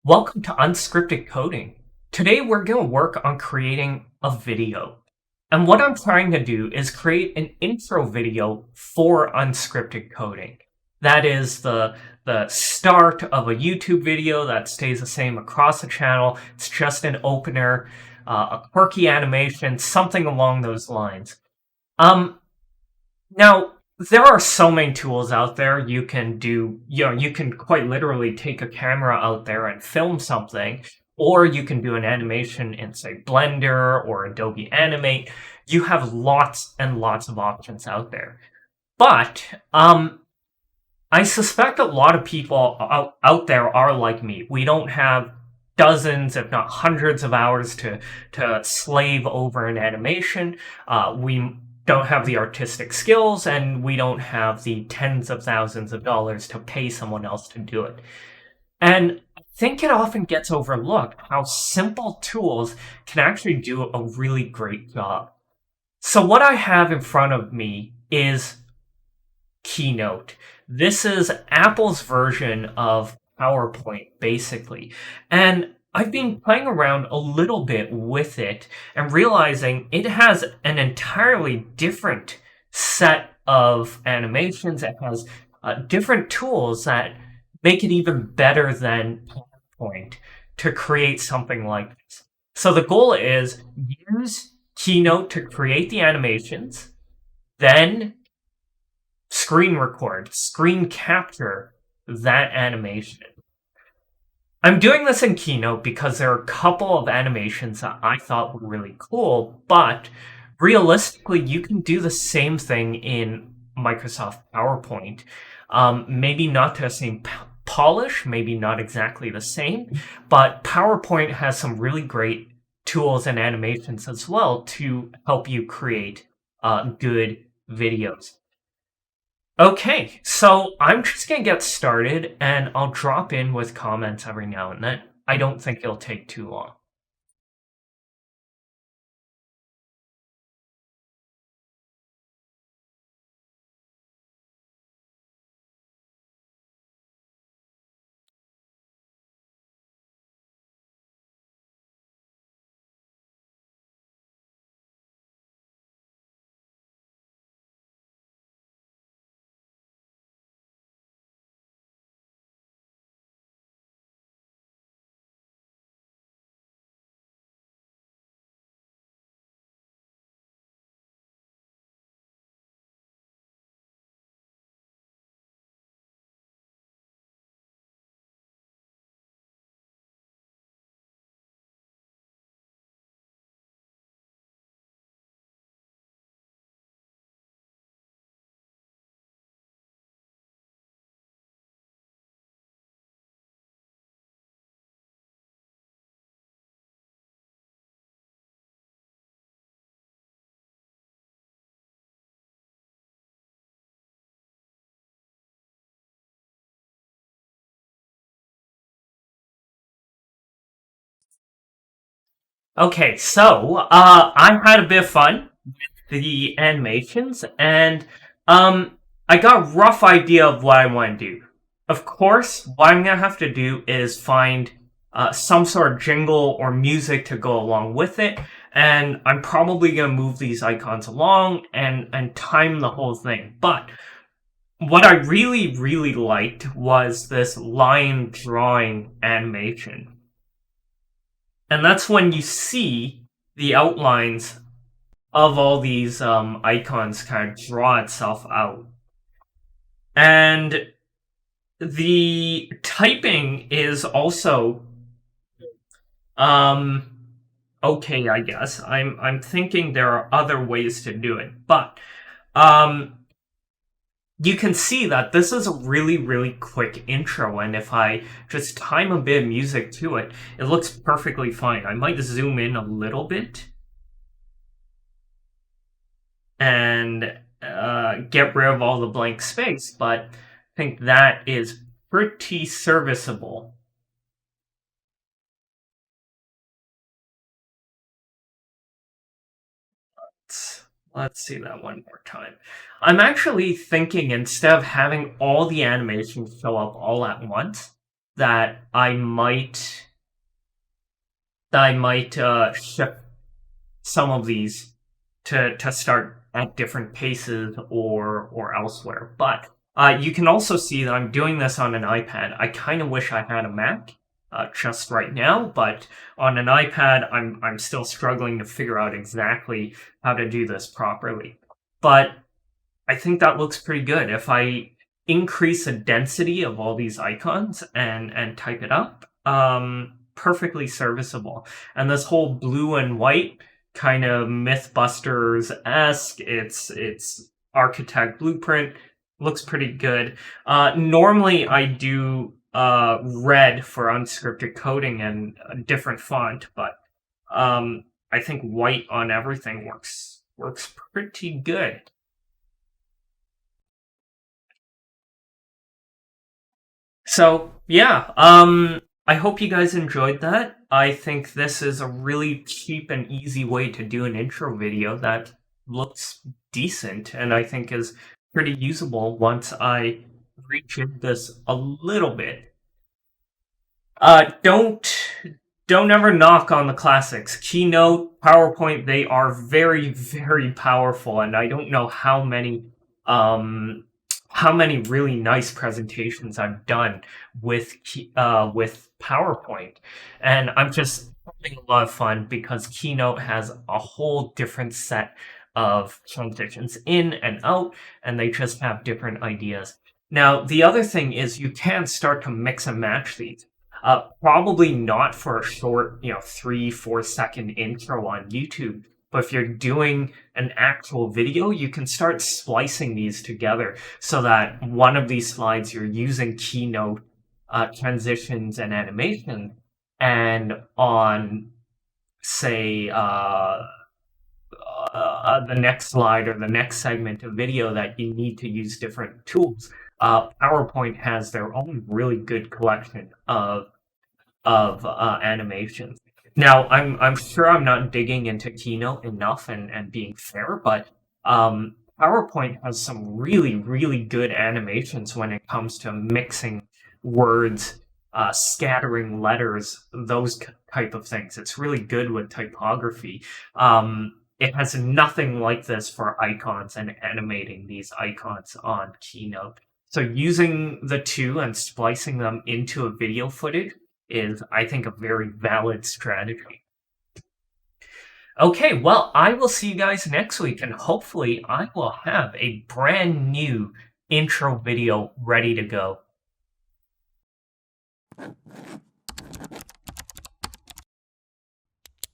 Welcome to Unscripted Coding. Today we're going to work on creating a video. And what I'm trying to do is create an intro video for Unscripted Coding. That is the start of a YouTube video that stays the same across the channel. It's just an opener, a quirky animation, something along those lines. Um, Now, there are so many tools out there. You can you can quite literally take a camera out there and film something, or you can do an animation in, say, Blender or Adobe Animate. You have lots and lots of options out there. But, I suspect a lot of people out there are like me. We don't have dozens, if not hundreds of hours to slave over an animation. We don't have the artistic skills, and we don't have the tens of thousands of dollars to pay someone else to do it. And I think it often gets overlooked how simple tools can actually do a really great job. So what I have in front of me is Keynote. This is Apple's version of PowerPoint, basically. And I've been playing around a little bit with it and realizing it has an entirely different set of animations. It has different tools that make it even better than PowerPoint to create something like this. So the goal is use Keynote to create the animations, then screen record, screen capture that animation. I'm doing this in Keynote because there are a couple of animations that I thought were really cool, but realistically, you can do the same thing in Microsoft PowerPoint. Maybe not to the same polish, maybe not exactly the same, but PowerPoint has some really great tools and animations as well to help you create good videos. Okay, so I'm just gonna get started and I'll drop in with comments every now and then. I don't think it'll take too long. Okay, so I had a bit of fun with the animations, and I got a rough idea of what I want to do. Of course, what I'm gonna have to do is find some sort of jingle or music to go along with it, and I'm probably gonna move these icons along and time the whole thing. But what I really, really liked was this line drawing animation. And that's when you see the outlines of all these icons kind of draw itself out. And the typing is also um, okay, I guess. I'm thinking there are other ways to do it, but um, you can see that this is a really, really quick intro, and if I just time a bit of music to it, it looks perfectly fine. I might zoom in a little bit and get rid of all the blank space, but I think that is pretty serviceable. Let's see that one more time. I'm actually thinking instead of having all the animations show up all at once, that I might shift some of these to start at different paces or elsewhere. But you can also see that I'm doing this on an iPad. I kind of wish I had a Mac just right now, but on an iPad, I'm still struggling to figure out exactly how to do this properly. But I think that looks pretty good. If I increase the density of all these icons and type it up, perfectly serviceable. And this whole blue and white kind of Mythbusters-esque, it's architect blueprint, looks pretty good. Normally I do red for unscripted coding and a different font, but I think white on everything works pretty good. So yeah, I hope you guys enjoyed that. I think this is a really cheap and easy way to do an intro video that looks decent and I think is pretty usable once I rejig this a little bit. Don't ever knock on the classics. Keynote, PowerPoint, they are very, very powerful, and I don't know um how many really nice presentations I've done with PowerPoint. And I'm just having a lot of fun because Keynote has a whole different set of transitions in and out, and they just have different ideas. Now, the other thing is you can start to mix and match these. Probably not for a short, 3, 4 second intro on YouTube. But if you're doing an actual video, you can start splicing these together so that one of these slides you're using Keynote transitions and animation, and on, say, the next slide or the next segment of video that you need to use different tools. PowerPoint has their own really good collection of animations. Now, I'm sure I'm not digging into Keynote enough and being fair, but PowerPoint has some really, really good animations when it comes to mixing words, scattering letters, those type of things. It's really good with typography. It has nothing like this for icons and animating these icons on Keynote. So using the two and splicing them into a video footage is, I think, a very valid strategy. Okay, well, I will see you guys next week, and hopefully I will have a brand new intro video ready to go.